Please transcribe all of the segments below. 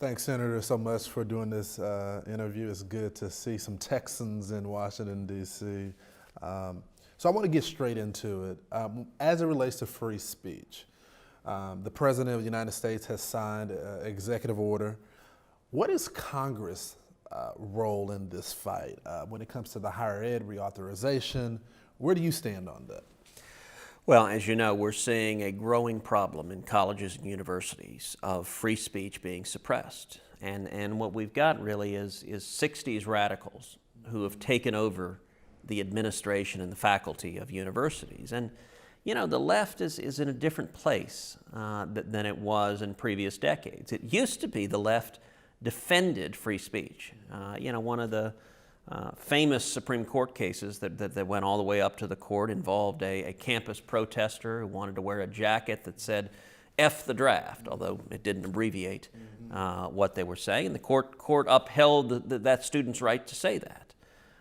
Thanks, Senator, so much for doing this interview. It's good to see some Texans in Washington, D.C. So I want to get straight into it. As it relates to free speech, the President of the United States has signed an executive order. What is Congress' role in this fight when it comes to the higher ed reauthorization? Where do you stand on that? Well, as you know, we're seeing a growing problem in colleges and universities of free speech being suppressed. And what we've got really is 60s radicals who have taken over the administration and the faculty of universities. And, you know, the left is in a different place than it was in previous decades. It used to be the left defended free speech. You know, one of the famous Supreme Court cases that went all the way up to the court involved a campus protester who wanted to wear a jacket that said F the draft, although it didn't abbreviate what they were saying. And the court upheld that student's right to say that.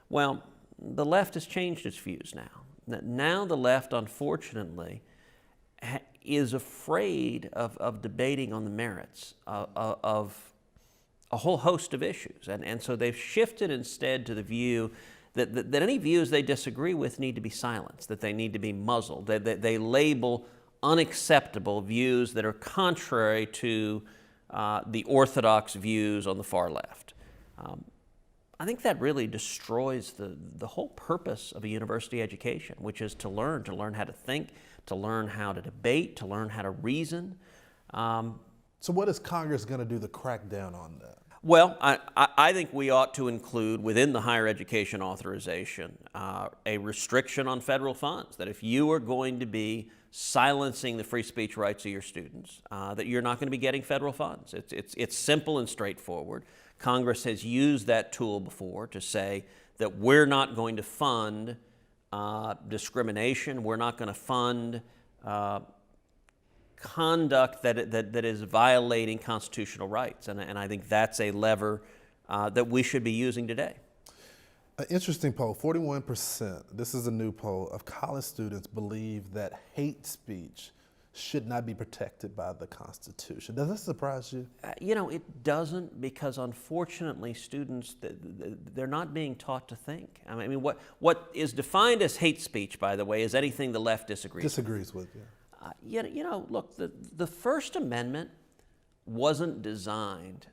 Well, the left has changed its views now. Now the left, unfortunately, is afraid of debating on the merits of a whole host of issues. And so they've shifted instead to the view that any views they disagree with need to be silenced, that they need to be muzzled. They label unacceptable views that are contrary to the orthodox views on the far left. I think that really destroys the whole purpose of a university education, which is to learn how to think, to learn how to debate, to learn how to reason. So what is Congress going to do to crack down on that? Well, I think we ought to include within the higher education authorization a restriction on federal funds, that if you are going to be silencing the free speech rights of your students, that you're not going to be getting federal funds. It's simple and straightforward. Congress has used that tool before to say that we're not going to fund discrimination, we're not going to fund conduct that is violating constitutional rights. And I think that's a lever that we should be using today. An interesting poll, 41%, this is a new poll, of college students believe that hate speech should not be protected by the Constitution. Does that surprise you? You know, it doesn't, because unfortunately students, they're not being taught to think. I mean, what is defined as hate speech, by the way, is anything the left disagrees with. Yeah. You know, look, the First Amendment wasn't designed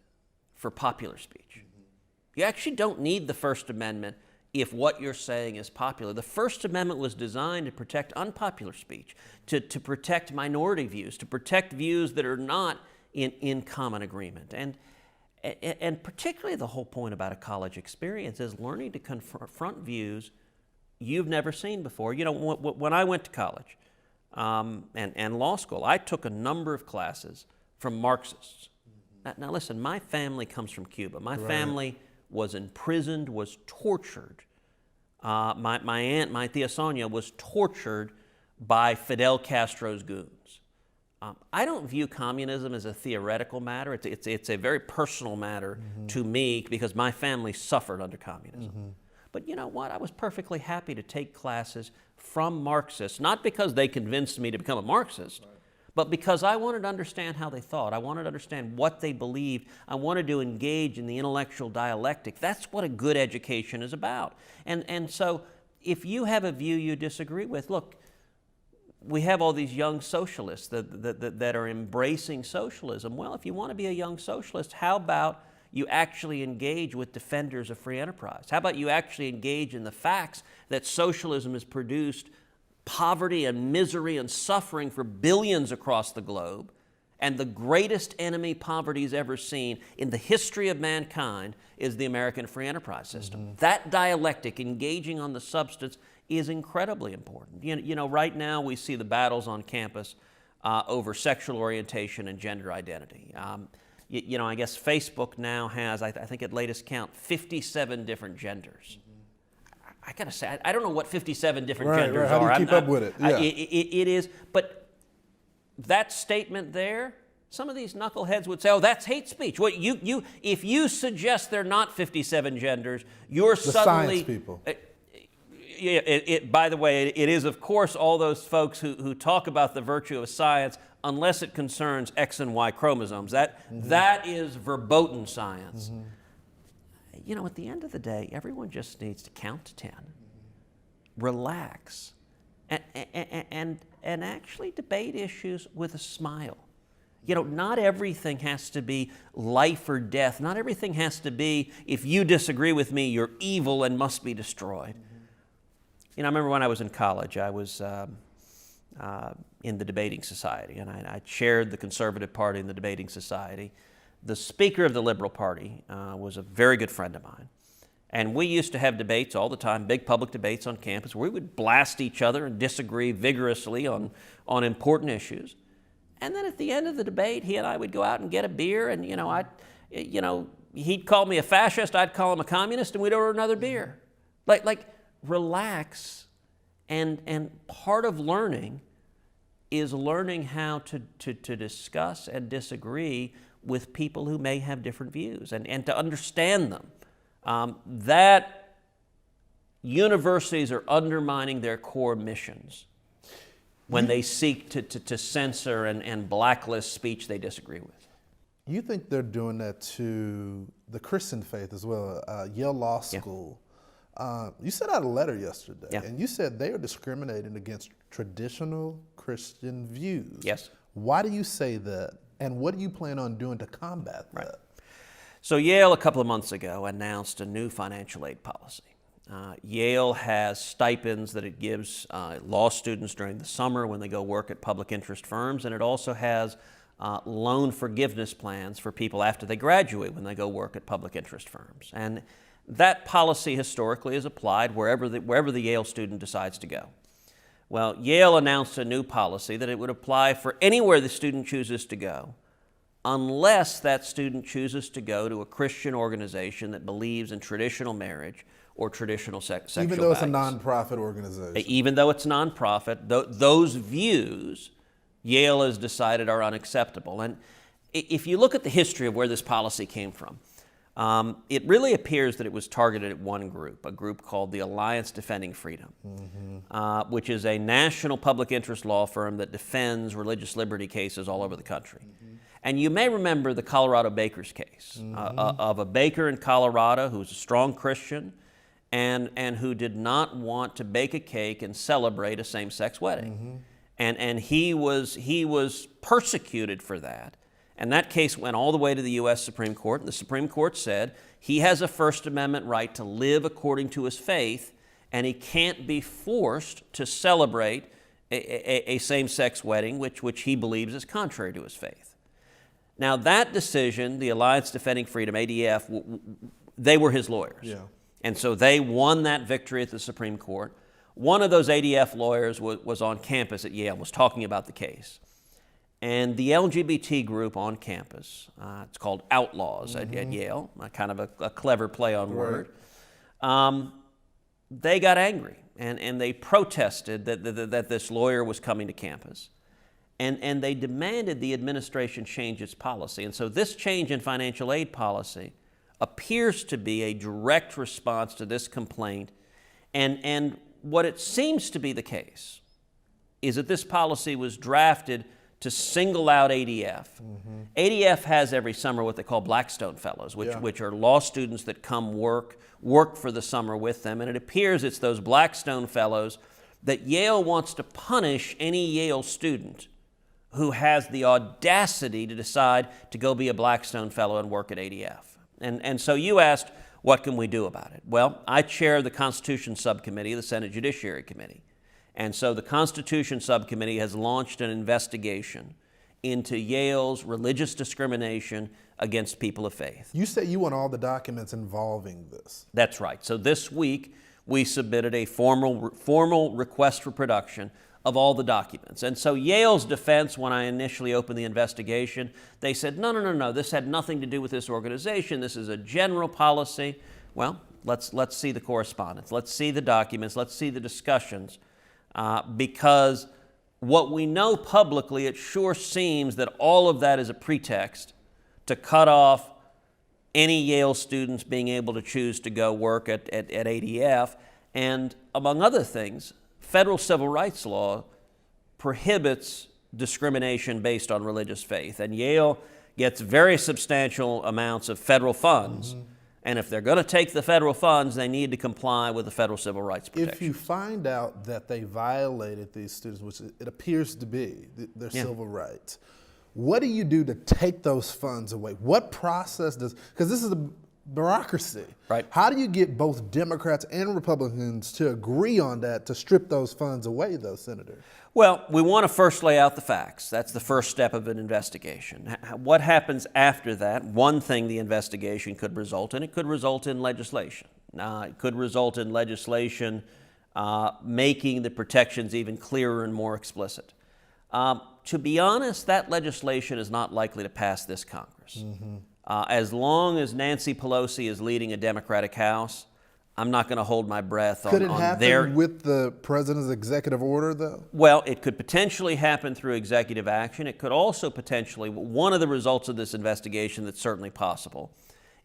for popular speech. You actually don't need the First Amendment if what you're saying is popular. The First Amendment was designed to protect unpopular speech, to protect minority views, to protect views that are not in common agreement. And particularly the whole point about a college experience is learning to confront views you've never seen before. You know, when I went to college, and law school, I took a number of classes from Marxists. Now listen, my family comes from Cuba. My family was imprisoned, was tortured. My aunt, my Tia Sonia, was tortured by Fidel Castro's goons. I don't view communism as a theoretical matter. It's a very personal matter to me, because my family suffered under communism. But you know what? I was perfectly happy to take classes from Marxists, not because they convinced me to become a Marxist, but because I wanted to understand how they thought. I wanted to understand what they believed. I wanted to engage in the intellectual dialectic. That's what a good education is about. And so if you have a view you disagree with, look, we have all these young socialists that are embracing socialism. Well, if you want to be a young socialist, how about you actually engage with defenders of free enterprise? How about you actually engage in the facts that socialism has produced poverty and misery and suffering for billions across the globe, and the greatest enemy poverty's ever seen in the history of mankind is the American free enterprise system. That dialectic, engaging on the substance, is incredibly important. You know, right now we see the battles on campus over sexual orientation and gender identity. You know, I guess Facebook now has, I think at latest count, 57 different genders. I gotta say, I don't know what 57 different genders are. How do you keep up with it? Yeah. It is, but that statement there, some of these knuckleheads would say, oh, that's hate speech. Well, if you suggest they're not 57 genders, you're the suddenly— science people. By the way, it is, of course, all those folks who talk about the virtue of science unless it concerns X and Y chromosomes. That is verboten science. You know, at the end of the day, everyone just needs to count to 10, relax, and actually debate issues with a smile. You know, not everything has to be life or death. Not everything has to be, if you disagree with me, you're evil and must be destroyed. You know, I remember when I was in college, I was in the debating society, and I chaired the Conservative Party in the debating society. The Speaker of the Liberal Party was a very good friend of mine. And we used to have debates all the time, big public debates on campus, where we would blast each other and disagree vigorously on important issues. And then at the end of the debate, he and I would go out and get a beer, and he'd call me a fascist, I'd call him a communist, and we'd order another beer. Like relax. And part of learning is learning how to discuss and disagree with people who may have different views and to understand them. That universities are undermining their core missions when they seek to censor and blacklist speech they disagree with. You think they're doing that to the Christian faith as well? Yale Law School. Yeah. You sent out a letter yesterday, and you said they are discriminating against traditional Christian views. Yes. Why do you say that, and what do you plan on doing to combat that? So Yale, a couple of months ago, announced a new financial aid policy. Yale has stipends that it gives law students during the summer when they go work at public interest firms, and it also has loan forgiveness plans for people after they graduate when they go work at public interest firms. And that policy historically is applied wherever the Yale student decides to go. Well, Yale announced a new policy that it would apply for anywhere the student chooses to go, unless that student chooses to go to a Christian organization that believes in traditional marriage or traditional sexual Even though it's values. a nonprofit organization. Even though it's nonprofit, those views Yale has decided are unacceptable. And if you look at the history of where this policy came from, it really appears that it was targeted at one group, a group called the Alliance Defending Freedom, which is a national public interest law firm that defends religious liberty cases all over the country. And you may remember the Colorado bakers case of a baker in Colorado who was a strong Christian and who did not want to bake a cake and celebrate a same-sex wedding. And he was persecuted for that. And that case went all the way to the U.S. Supreme Court, and the Supreme Court said he has a First Amendment right to live according to his faith, and he can't be forced to celebrate a same-sex wedding, which he believes is contrary to his faith. Now, that decision, the Alliance Defending Freedom, ADF, they were his lawyers. Yeah. And so they won that victory at the Supreme Court. One of those ADF lawyers was on campus at Yale, was talking about the case. And the LGBT group on campus, it's called Outlaws at Yale, kind of a clever play on word, they got angry and they protested that this lawyer was coming to campus. And they demanded the administration change its policy. And so this change in financial aid policy appears to be a direct response to this complaint. And what it seems to be the case is that this policy was drafted to single out ADF. ADF has every summer what they call Blackstone Fellows, which are law students that come work for the summer with them. And it appears it's those Blackstone Fellows that Yale wants to punish any Yale student who has the audacity to decide to go be a Blackstone Fellow and work at ADF. And so you asked, what can we do about it? Well, I chair the Constitution Subcommittee of the Senate Judiciary Committee. And so the Constitution Subcommittee has launched an investigation into Yale's religious discrimination against people of faith. You say you want all the documents involving this. That's right. So this week, we submitted a formal request for production of all the documents. And so Yale's defense, when I initially opened the investigation, they said, no, this had nothing to do with this organization. This is a general policy. Well, let's see the correspondence. Let's see the documents. Let's see the discussions. Because what we know publicly, it sure seems that all of that is a pretext to cut off any Yale students being able to choose to go work at ADF. And among other things, federal civil rights law prohibits discrimination based on religious faith. And Yale gets very substantial amounts of federal funds. And if they're going to take the federal funds, they need to comply with the federal civil rights protections. If you find out that they violated these students, which it appears to be, their civil rights, what do you do to take those funds away? What process does, because this is a bureaucracy. Right. How do you get both Democrats and Republicans to agree on that, to strip those funds away, though, Senator? Well, we want to first lay out the facts. That's the first step of an investigation. What happens after that? One thing the investigation could result in, it could result in legislation. It could result in legislation making the protections even clearer and more explicit. To be honest, that legislation is not likely to pass this Congress. As long as Nancy Pelosi is leading a Democratic House, I'm not going to hold my breath on their... Could it happen with the president's executive order, though? Well, it could potentially happen through executive action. It could also potentially, one of the results of this investigation that's certainly possible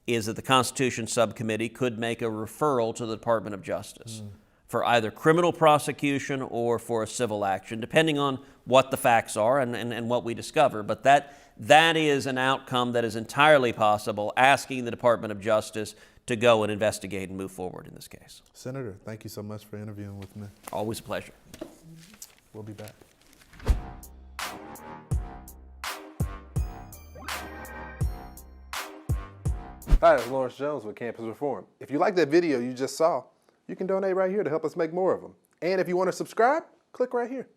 is that the Constitution Subcommittee could make a referral to the Department of Justice for either criminal prosecution or for a civil action, depending on what the facts are and what we discover. But that is an outcome that is entirely possible, asking the Department of Justice to go and investigate and move forward in this case. Senator, thank you so much for interviewing with me. Always a pleasure. We'll be back. Hi, it's Lawrence Jones with Campus Reform. If you like that video you just saw, you can donate right here to help us make more of them. And if you want to subscribe, click right here.